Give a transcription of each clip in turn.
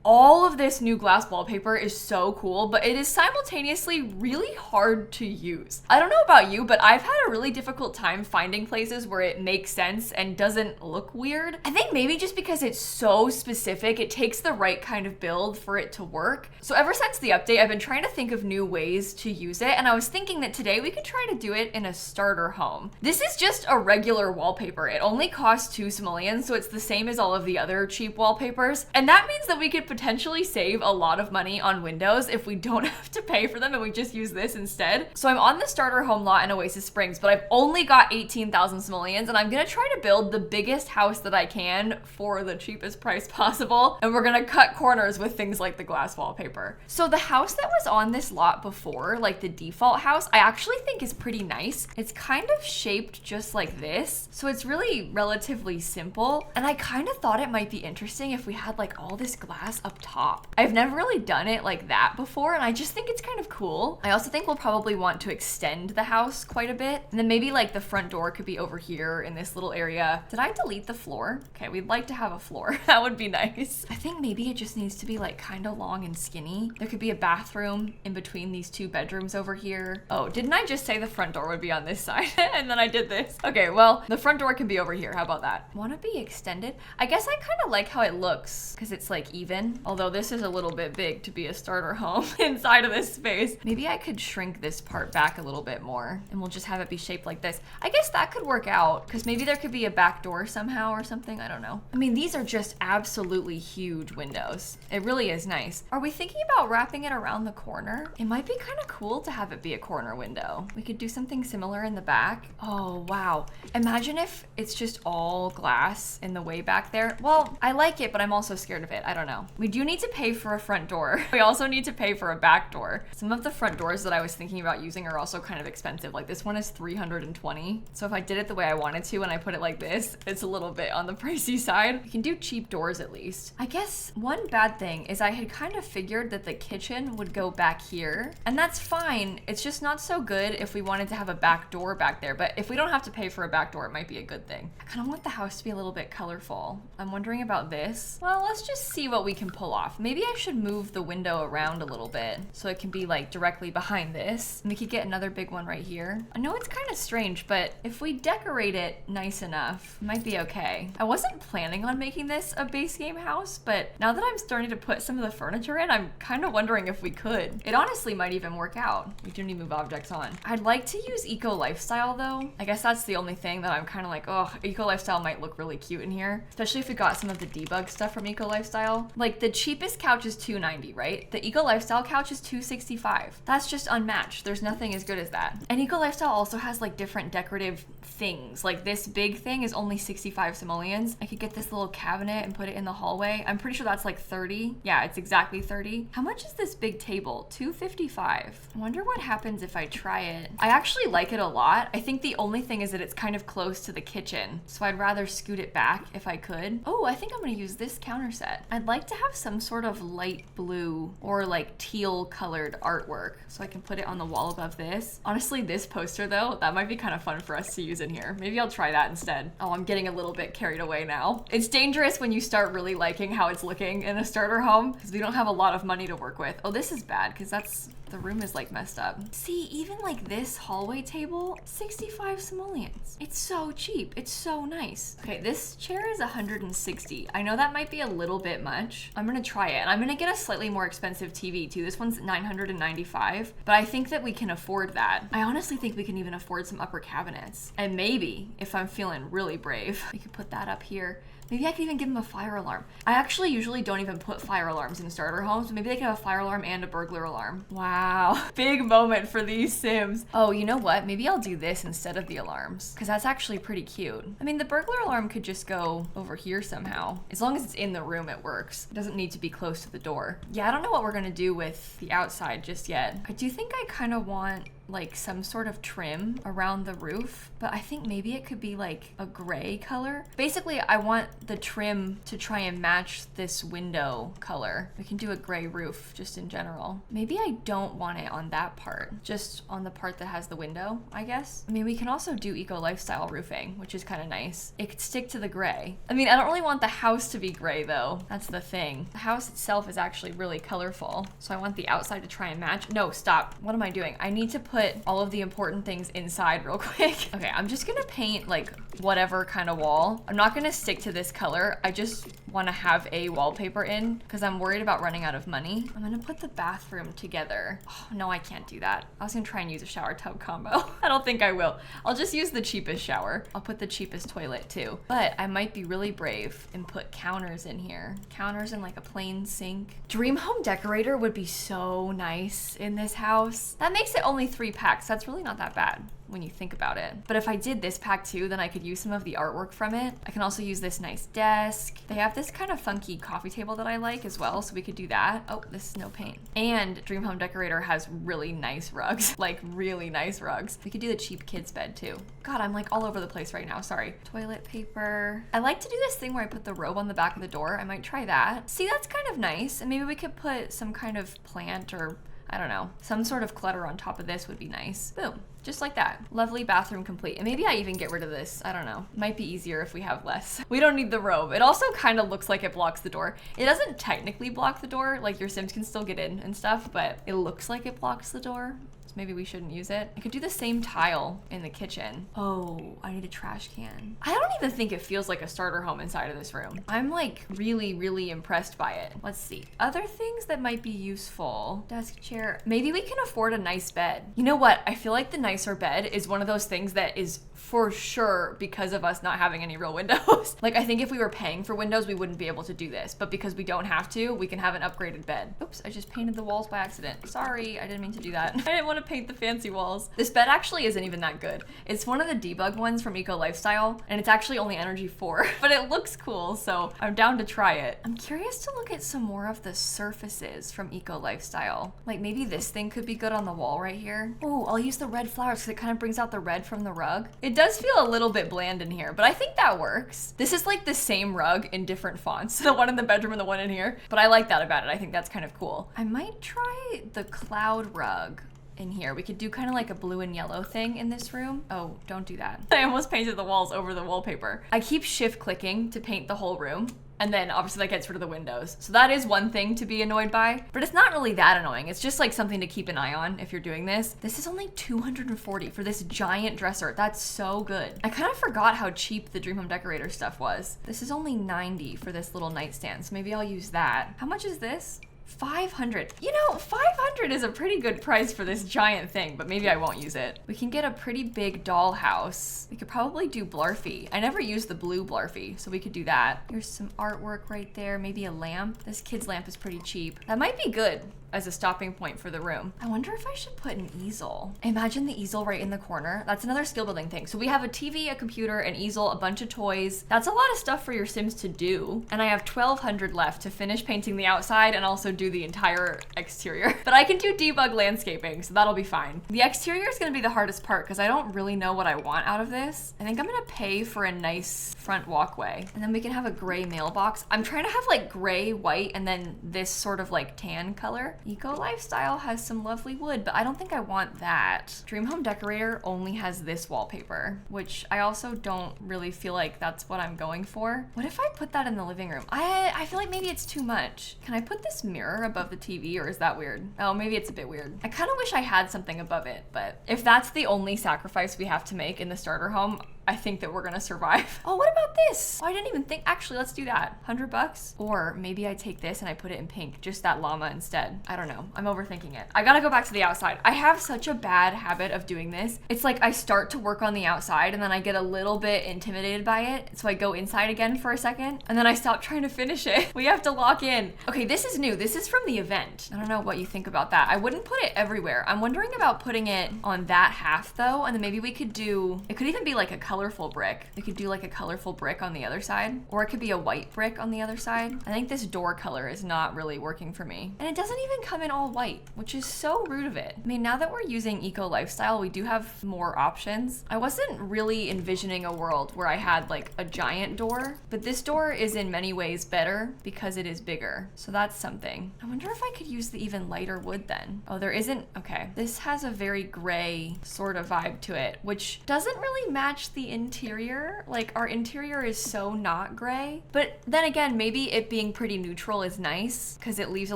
All of this new glass wallpaper is so cool, but it is simultaneously really hard to use. I don't know about you, but I've had a really difficult time finding places where it makes sense and doesn't look weird. I think maybe just because it's so specific, it takes the right kind of build for it to work. So ever since the update, I've been trying to think of new ways to use it, and I was thinking that today we could try to do it in a starter home. This is just a regular wallpaper. It only costs 2 simoleons, so it's the same as all of the other cheap wallpapers. And that means that we could potentially save a lot of money on windows if we don't have to pay for them and we just use this instead. So I'm on the starter home lot in Oasis Springs, but I've only got 18,000 simoleons, and I'm gonna try to build the biggest house that I can for the cheapest price possible. And we're gonna cut corners with things like the glass wallpaper. So the house that was on this lot before, like the default house, I actually think is pretty nice. It's kind of shaped just like this, so it's really relatively simple. And I kind of thought it might be interesting if we had like all this glass up top. I've never really done it like that before, and I just think it's kind of cool. I also think we'll probably want to extend the house quite a bit. And then maybe like the front door could be over here in this little area. Did I delete the floor? Okay, we'd like to have a floor. That would be nice. I think maybe it just needs to be like kind of long and skinny. There could be a bathroom in between these 2 bedrooms over here. Oh, didn't I just say the front door would be on this side? And then I did this. Okay, well, the front door can be over here. How about that? Want to be extended? I guess I kind of like how it looks because it's like even, although this is a little bit big to be a starter home inside of this space. Maybe I could shrink this part back a little bit more and we'll just have it be shaped like this. I guess that could work out because maybe there could be a back door somehow or something. I don't know. I mean, these are just absolutely huge windows. It really is nice. Are we thinking about wrapping it around the corner? It might be kind of cool to have it be a corner window. We could do something similar in the back. Oh, wow. Imagine if it's just all glass in the way back there. Well, I like it, but I'm also scared of it. I don't know. We do need to pay for a front door. We also need to pay for a back door. Some of the front doors that I was thinking about using are also kind of expensive. Like this one is 320. So if I did it the way I wanted to and I put it like this, it's a little bit on the pricey side. We can do cheap doors at least. I guess one bad thing is I had kind of figured that the kitchen would go back here, and that's fine. It's just not so good if we wanted to have a back door back there, but if we don't have to pay for a back door, it might be a good thing. I kind of want the house to be a little bit colorful. I'm wondering about this. Well, let's just see what we can pull off. Maybe I should move the window around a little bit so it can be like directly behind this. And we could get another big one right here. I know it's kind of strange, but if we decorate it nice enough, it might be okay. I wasn't planning on making this a base game house, but now that I'm starting to put some of the furniture in, I'm kind of wondering if we could. It honestly might even work out. We do need to move objects on. I'd like to use eco lifestyle though. I guess that's the only thing that I'm kind of like, oh, eco lifestyle might look really cute in here, especially if we got some of the debug stuff from eco lifestyle. Like the cheapest couch is $290, right? The eco lifestyle couch is $265. That's just unmatched. There's nothing as good as that. And eco lifestyle also has like different decorative things. Like this big thing is only 65 simoleons. I could get this little cabinet and put it in the hallway. I'm pretty sure that's like 30. Yeah, it's exactly 30. How much is this big table? $255. I wonder what happens if I try it. I actually like it a lot. I think the only thing is that it's kind of close to the kitchen, so I'd rather scoot it back if I could. Oh, I think I'm gonna use this counter set. I'd like to have some sort of light blue or like teal colored artwork so I can put it on the wall above this. Honestly, this poster though, that might be kind of fun for us to use in here. Maybe I'll try that instead. Oh, I'm getting a little bit carried away now. It's dangerous when you start really liking how it's looking in a starter home because we don't have a lot of money to work with. Oh, this is bad because the room is like messed up. See, even like this hallway table, 65 simoleons. It's so cheap. It's so nice. Okay, this chair is 160. I know that might be a little bit much. I'm gonna try it. And I'm gonna get a slightly more expensive TV too. This one's 995, but I think that we can afford that. I honestly think we can even afford some upper cabinets. And maybe, if I'm feeling really brave, we could put that up here. Maybe I could even give them a fire alarm. I actually usually don't even put fire alarms in starter homes, but maybe they can have a fire alarm and a burglar alarm. Wow, big moment for these Sims. Oh, you know what? Maybe I'll do this instead of the alarms, because that's actually pretty cute. I mean, the burglar alarm could just go over here somehow. As long as it's in the room, it works. It doesn't need to be close to the door. Yeah, I don't know what we're gonna do with the outside just yet. I do think I kind of want like some sort of trim around the roof, but I think maybe it could be like a gray color. Basically, I want the trim to try and match this window color. We can do a gray roof just in general. Maybe I don't want it on that part, just on the part that has the window, I guess. I mean, we can also do eco lifestyle roofing, which is kind of nice. It could stick to the gray. I mean, I don't really want the house to be gray though. That's the thing. The house itself is actually really colorful, so I want the outside to try and match. No, stop. What am I doing? I need to put all of the important things inside real quick. Okay, I'm just gonna paint like whatever kind of wall. I'm not gonna stick to this color. I just want to have a wallpaper in because I'm worried about running out of money. I'm gonna put the bathroom together. Oh, no, I can't do that. I was gonna try and use a shower tub combo. I don't think I will. I'll just use the cheapest shower. I'll put the cheapest toilet too. But I might be really brave and put counters in here. Counters and like a plain sink. Dream home decorator would be so nice in this house. That makes it only 3 packs. That's really not that bad when you think about it. But if I did this pack too, then I could use some of the artwork from it. I can also use this nice desk. They have this kind of funky coffee table that I like as well, so we could do that. Oh, this is no paint. And Dream Home Decorator has really nice rugs, like really nice rugs. We could do the cheap kids bed too. God, I'm like all over the place right now, sorry. Toilet paper. I like to do this thing where I put the robe on the back of the door. I might try that. See, that's kind of nice. And maybe we could put some kind of plant or I don't know, some sort of clutter on top of this would be nice. Boom. Just like that. Lovely bathroom complete. And maybe I even get rid of this. I don't know. Might be easier if we have less. We don't need the robe. It also kind of looks like it blocks the door. It doesn't technically block the door. Like your Sims can still get in and stuff, but it looks like it blocks the door. So maybe we shouldn't use it. I could do the same tile in the kitchen. Oh, I need a trash can. I don't even think it feels like a starter home inside of this room. I'm like really, really impressed by it. Let's see. Other things that might be useful. Desk chair. Maybe we can afford a nice bed. You know what? I feel like the nicer bed is one of those things that is for sure because of us not having any real windows. Like I think if we were paying for windows, we wouldn't be able to do this, but because we don't have to, we can have an upgraded bed. Oops, I just painted the walls by accident. Sorry, I didn't mean to do that. I didn't want to paint the fancy walls. This bed actually isn't even that good. It's one of the debug ones from Eco Lifestyle, and it's actually only energy 4, but it looks cool, so I'm down to try it. I'm curious to look at some more of the surfaces from Eco Lifestyle. Like maybe this thing could be good on the wall right here. Oh, I'll use the red flowers because it kind of brings out the red from the rug. It does feel a little bit bland in here, but I think that works. This is like the same rug in different fonts, the one in the bedroom and the one in here, but I like that about it. I think that's kind of cool. I might try the cloud rug in here. We could do kind of like a blue and yellow thing in this room. Oh, don't do that. I almost painted the walls over the wallpaper. I keep shift clicking to paint the whole room. And then obviously that gets rid of the windows. So that is one thing to be annoyed by, but it's not really that annoying. It's just like something to keep an eye on if you're doing this. This is only $240 for this giant dresser. That's so good. I kind of forgot how cheap the Dream Home Decorator stuff was. This is only $90 for this little nightstand. So maybe I'll use that. How much is this? $500. You know, $500 is a pretty good price for this giant thing, but maybe I won't use it. We can get a pretty big dollhouse. We could probably do Blarfy. I never used the blue Blarfy, so we could do that. Here's some artwork right there. Maybe a lamp. This kid's lamp is pretty cheap. That might be good as a stopping point for the room. I wonder if I should put an easel. Imagine the easel right in the corner. That's another skill building thing. So we have a TV, a computer, an easel, a bunch of toys. That's a lot of stuff for your Sims to do. And I have 1,200 left to finish painting the outside and also do the entire exterior. But I can do debug landscaping, so that'll be fine. The exterior is gonna be the hardest part because I don't really know what I want out of this. I think I'm gonna pay for a nice front walkway. And then we can have a gray mailbox. I'm trying to have like gray, white, and then this sort of like tan color. Eco Lifestyle has some lovely wood, but I don't think I want that. Dream Home Decorator only has this wallpaper, which I also don't really feel like that's what I'm going for. What if I put that in the living room? I feel like maybe it's too much. Can I put this mirror above the TV, or is that weird? Oh, maybe it's a bit weird. I kind of wish I had something above it, but if that's the only sacrifice we have to make in the starter home, I think that we're gonna survive. Oh, what about this? Oh, I didn't even think, actually, let's do that. $100? Or maybe I take this and I put it in pink, just that llama instead. I don't know, I'm overthinking it. I gotta go back to the outside. I have such a bad habit of doing this. It's like I start to work on the outside and then I get a little bit intimidated by it. So I go inside again for a second and then I stop trying to finish it. We have to lock in. Okay, this is new. This is from the event. I don't know what you think about that. I wouldn't put it everywhere. I'm wondering about putting it on that half though, and then maybe we could do, it could even be like a color colorful brick. We could do like a colorful brick on the other side, or it could be a white brick on the other side. I think this door color is not really working for me. And it doesn't even come in all white, which is so rude of it. I mean, now that we're using eco lifestyle, we do have more options. I wasn't really envisioning a world where I had like a giant door, but this door is in many ways better because it is bigger. So that's something. I wonder if I could use the even lighter wood then. Oh, there isn't, okay. This has a very gray sort of vibe to it, which doesn't really match the interior. Like our interior is so not gray, but then again, maybe it being pretty neutral is nice because it leaves a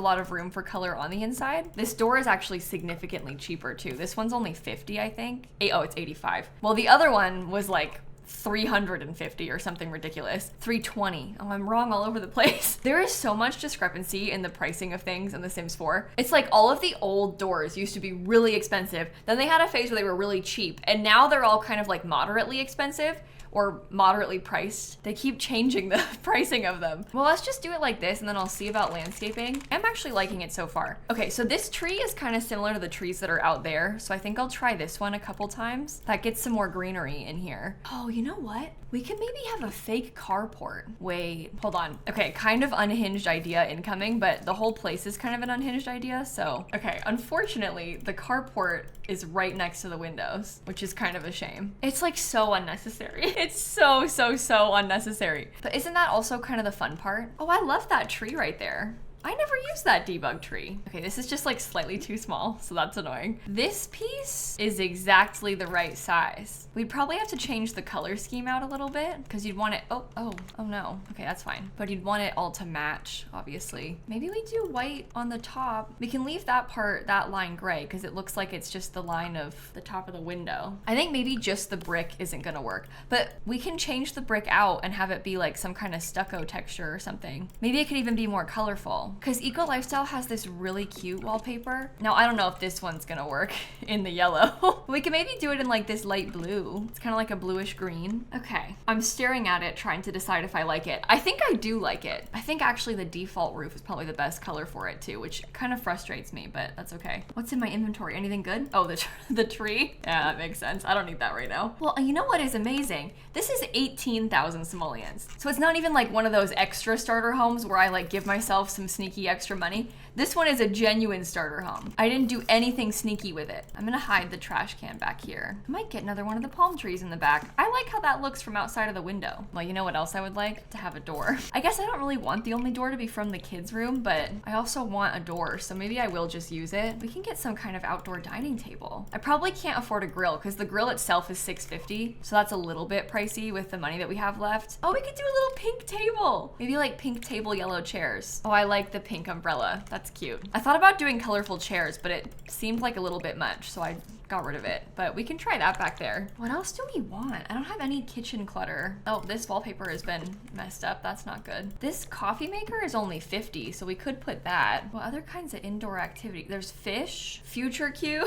lot of room for color on the inside. This door is actually significantly cheaper too. This one's only 50, I think. Oh, it's 85. Well, the other one was like 350 or something ridiculous. 320. Oh, I'm wrong all over the place. There is so much discrepancy in the pricing of things in The Sims 4. It's like all of the old doors used to be really expensive. Then they had a phase where they were really cheap. And now they're all kind of like moderately expensive or moderately priced. They keep changing the pricing of them. Well, let's just do it like this and then I'll see about landscaping. I'm actually liking it so far. Okay, so this tree is kind of similar to the trees that are out there. So I think I'll try this one a couple times. That gets some more greenery in here. Oh, you know what? We could maybe have a fake carport. Wait, hold on. Okay, kind of unhinged idea incoming, but the whole place is kind of an unhinged idea, so. Okay, unfortunately, the carport is right next to the windows, which is kind of a shame. It's like so unnecessary. It's so unnecessary. But isn't that also kind of the fun part? Oh, I love that tree right there. I never used that debug tree. Okay, this is just like slightly too small, so that's annoying. This piece is exactly the right size. We'd probably have to change the color scheme out a little bit because you'd want it, oh no. Okay, that's fine. But you'd want it all to match, obviously. Maybe we do white on the top. We can leave that part, that line gray, because it looks like it's just the line of the top of the window. I think maybe just the brick isn't gonna work, but we can change the brick out and have it be like some kind of stucco texture or something. Maybe it could even be more colorful. Because Eco Lifestyle has this really cute wallpaper. Now, I don't know if this one's gonna work in the yellow. We can maybe do it in like this light blue. It's kind of like a bluish green. Okay, I'm staring at it trying to decide if I like it. I think I do like it. I think actually the default roof is probably the best color for it too, which kind of frustrates me, but that's okay. What's in my inventory? Anything good? Oh, the tree? Yeah, that makes sense. I don't need that right now. Well, you know what is amazing? This is 18,000 simoleons. So it's not even like one of those extra starter homes where I like give myself some sneaky extra money. This one is a genuine starter home. I didn't do anything sneaky with it. I'm gonna hide the trash can back here. I might get another one of the palm trees in the back. I like how that looks from outside of the window. Well, you know what else I would like? To have a door. I guess I don't really want the only door to be from the kids' room, but I also want a door, so maybe I will just use it. We can get some kind of outdoor dining table. I probably can't afford a grill because the grill itself is $650, so that's a little bit pricey with the money that we have left. Oh, we could do a little pink table. Maybe like pink table, yellow chairs. Oh, I like the pink umbrella. That's cute. I thought about doing colorful chairs, but it seemed like a little bit much, so I got rid of it, but we can try that back there. What else do we want? I don't have any kitchen clutter. Oh, this wallpaper has been messed up. That's not good. This coffee maker is only 50, so we could put that. What other kinds of indoor activity? There's fish, future cube.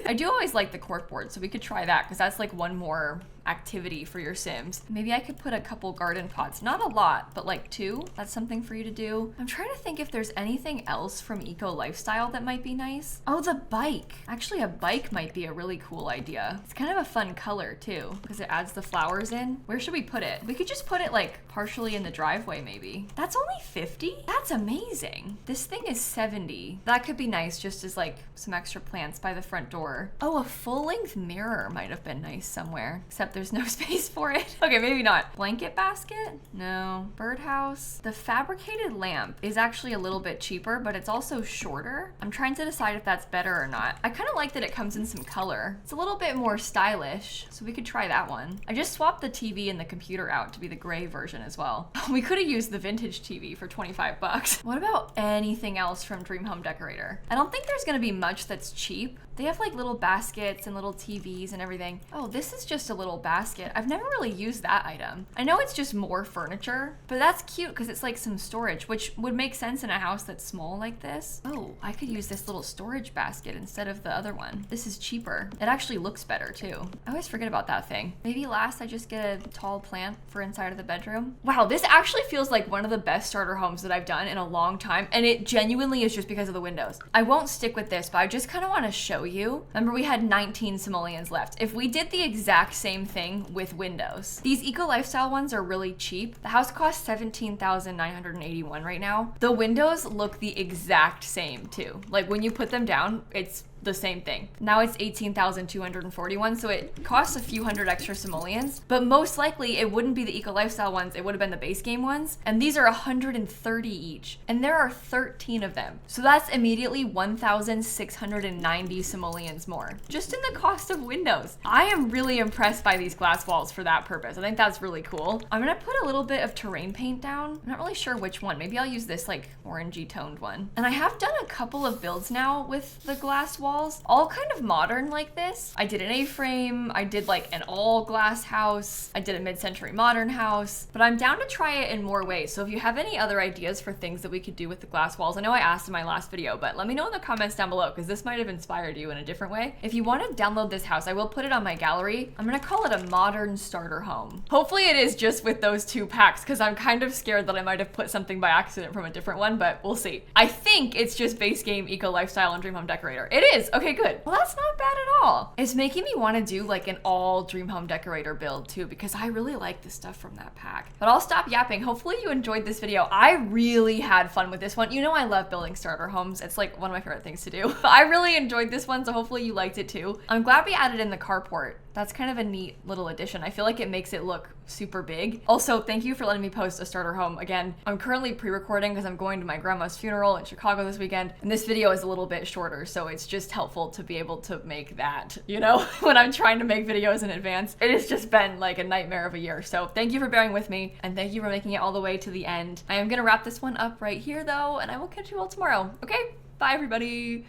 I do always like the corkboard, so we could try that because that's like one more activity for your Sims. Maybe I could put a couple garden pots. Not a lot, but like 2. That's something for you to do. I'm trying to think if there's anything else from Eco Lifestyle that might be nice. Oh, the bike. Actually, a bike might be a really cool idea. It's kind of a fun color too, because it adds the flowers in. Where should we put it? We could just put it like partially in the driveway maybe. That's only 50? That's amazing. This thing is 70. That could be nice just as like some extra plants by the front door. Oh, a full-length mirror might have been nice somewhere, except there's no space for it. Okay, maybe not. Blanket basket? No. Birdhouse. The fabricated lamp is actually a little bit cheaper, but it's also shorter. I'm trying to decide if that's better or not. I kind of like that it comes in some color. It's a little bit more stylish, so we could try that one. I just swapped the TV and the computer out to be the gray version as well. We could have used the vintage TV for 25 bucks. What about anything else from Dream Home Decorator? I don't think there's gonna be much that's cheap. They have like little baskets and little TVs and everything. Oh, this is just a little basket. I've never really used that item. I know it's just more furniture, but that's cute because it's like some storage, which would make sense in a house that's small like this. Oh, I could use this little storage basket instead of the other one. This is cheaper. It actually looks better too. I always forget about that thing. Maybe last I just get a tall plant for inside of the bedroom. Wow, this actually feels like one of the best starter homes that I've done in a long time, and it genuinely is just because of the windows. I won't stick with this, but I just kind of want to show you Remember, we had 19 simoleons left. If we did the exact same thing with windows, these eco lifestyle ones are really cheap. The house costs $17,981 right now. The windows look the exact same too. Like when you put them down, it's the same thing. Now it's 18,241, so it costs a few hundred extra simoleons, but most likely it wouldn't be the eco lifestyle ones, it would have been the base game ones, and these are 130 each, and there are 13 of them. So that's immediately 1,690 simoleons more, just in the cost of windows. I am really impressed by these glass walls for that purpose. I think that's really cool. I'm gonna put a little bit of terrain paint down. I'm not really sure which one. Maybe I'll use this like orangey toned one. And I have done a couple of builds now with the glass walls, all kind of modern like this. I did an A-frame, I did like an all glass house, I did a mid-century modern house, but I'm down to try it in more ways. So if you have any other ideas for things that we could do with the glass walls, I know I asked in my last video, but let me know in the comments down below because this might have inspired you in a different way. If you want to download this house, I will put it on my gallery. I'm gonna call it a modern starter home. Hopefully it is just with those 2 packs because I'm kind of scared that I might have put something by accident from a different one, but we'll see. I think it's just base game, eco lifestyle, and dream home decorator. It is. Okay, good. Well, that's not bad at all. It's making me want to do like an all dream home decorator build too, because I really like the stuff from that pack. But I'll stop yapping. Hopefully you enjoyed this video. I really had fun with this one. You know I love building starter homes. It's like one of my favorite things to do. But I really enjoyed this one, so hopefully you liked it too. I'm glad we added in the carport. That's kind of a neat little addition. I feel like it makes it look super big. Also, thank you for letting me post a starter home. Again, I'm currently pre-recording because I'm going to my grandma's funeral in Chicago this weekend, and this video is a little bit shorter, so it's just helpful to be able to make that, you know, when I'm trying to make videos in advance. It has just been like a nightmare of a year, so thank you for bearing with me, and thank you for making it all the way to the end. I am gonna wrap this one up right here though, and I will catch you all tomorrow. Okay, bye everybody.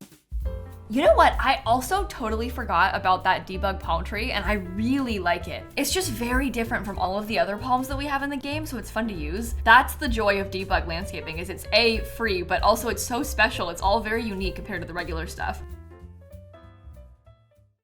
You know what? I also totally forgot about that debug palm tree, and I really like it. It's just very different from all of the other palms that we have in the game, so it's fun to use. That's the joy of debug landscaping, is it's A, free, but also it's so special. It's all very unique compared to the regular stuff.